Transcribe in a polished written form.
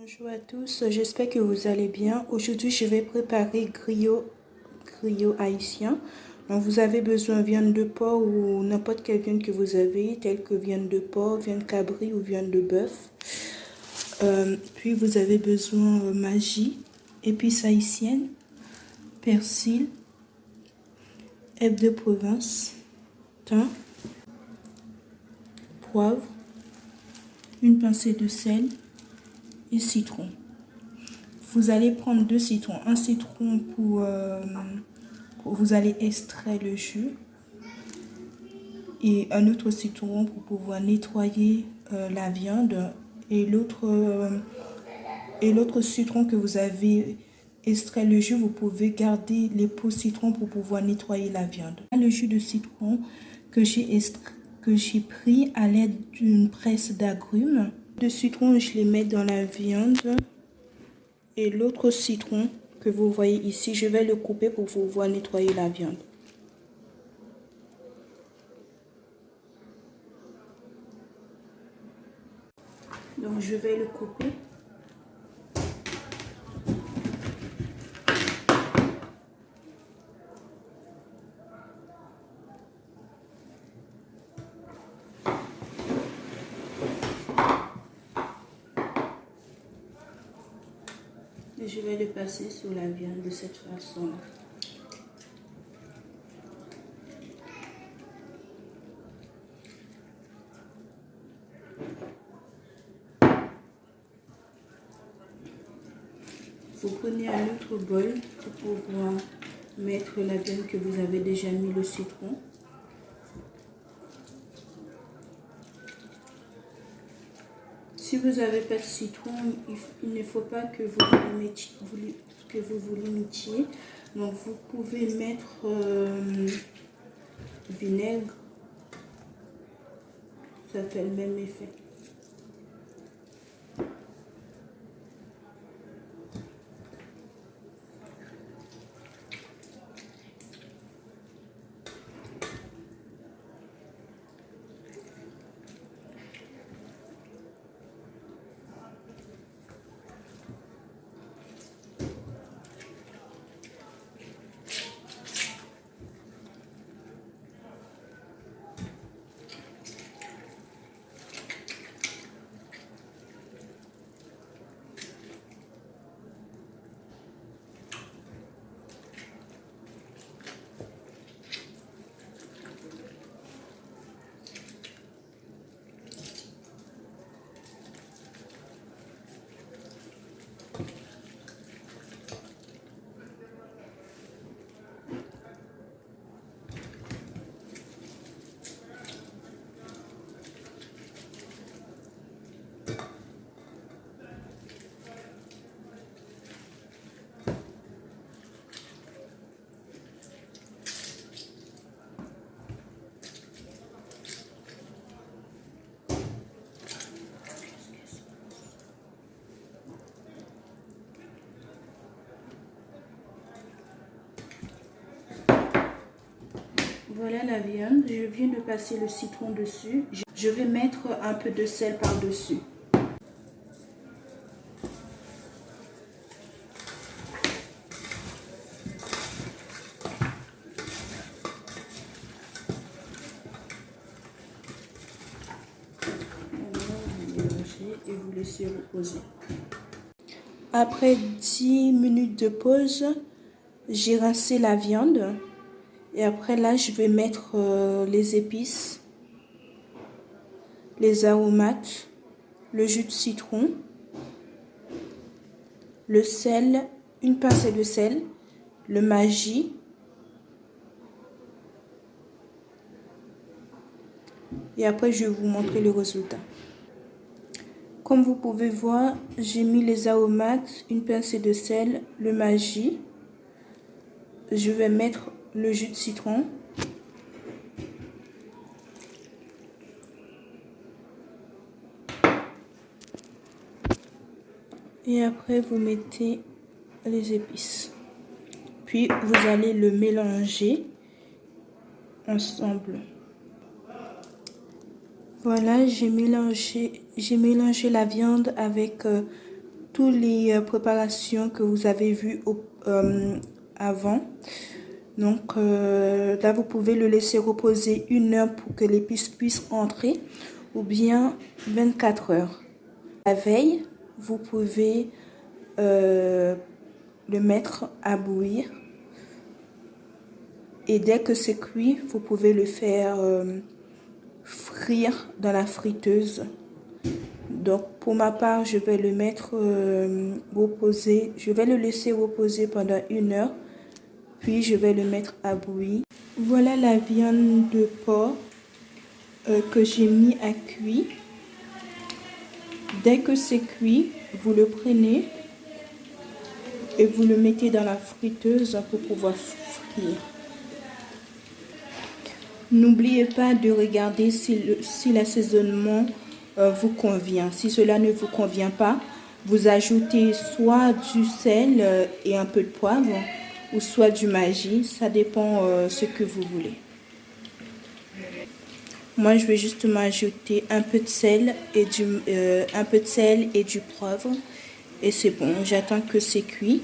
Bonjour à tous, j'espère que vous allez bien. Aujourd'hui, je vais préparer griot haïtien. Donc, vous avez besoin de viande de porc ou n'importe quelle viande que vous avez, telle que viande de porc, viande cabri ou viande de bœuf. Puis, vous avez besoin de magie, épices haïtiennes, persil, herbes de Provence, thym, poivre, une pincée de sel et citron. Vous allez prendre 2 citrons. Un citron pour vous allez extraire le jus et un autre citron pour pouvoir nettoyer la viande et l'autre citron que vous avez extrait le jus, vous pouvez garder les peaux citron pour pouvoir nettoyer la viande. Le jus de citron que j'ai pris à l'aide d'une presse d'agrumes. Le citron, je les mets dans la viande. Et l'autre citron que vous voyez ici, je vais le couper pour pouvoir nettoyer la viande. Donc je vais le couper. Et je vais le passer sur la viande de cette façon. Vous prenez un autre bol pour pouvoir mettre la viande que vous avez déjà mis le citron. Si vous n'avez pas de citron, il ne faut pas que vous vous limitiez. Donc vous pouvez mettre vinaigre. Ça fait le même effet. Voilà la viande, je viens de passer le citron dessus. Je vais mettre un peu de sel par-dessus. Vous mélangez et vous laissez reposer. Après 10 minutes de pause, j'ai rincé la viande. Et après là, je vais mettre les épices, les aromates, le jus de citron, le sel, une pincée de sel, le maggi. Et après, je vais vous montrer le résultat. Comme vous pouvez voir, j'ai mis les aromates, une pincée de sel, le maggi. Je vais mettre le jus de citron. Et après, vous mettez les épices. Puis, vous allez le mélanger ensemble. Voilà, j'ai mélangé la viande avec toutes les préparations que vous avez vues avant. Donc là, vous pouvez le laisser reposer 1 heure pour que l'épice puisse entrer, ou bien 24 heures. La veille, vous pouvez le mettre à bouillir. Et dès que c'est cuit, vous pouvez le faire frire dans la friteuse. Donc pour ma part, je vais le mettre reposer. Je vais le laisser reposer pendant 1 heure. Puis je vais le mettre à bouillir. Voilà la viande de porc que j'ai mis à cuire. Dès que c'est cuit, vous le prenez et vous le mettez dans la friteuse pour pouvoir frire. N'oubliez pas de regarder si l'assaisonnement vous convient. Si cela ne vous convient pas, vous ajoutez soit du sel et un peu de poivre, ou soit du Maggi, ça dépend ce que vous voulez. Moi, je vais justement ajouter un peu de sel et du poivre. Et c'est bon, j'attends que c'est cuit.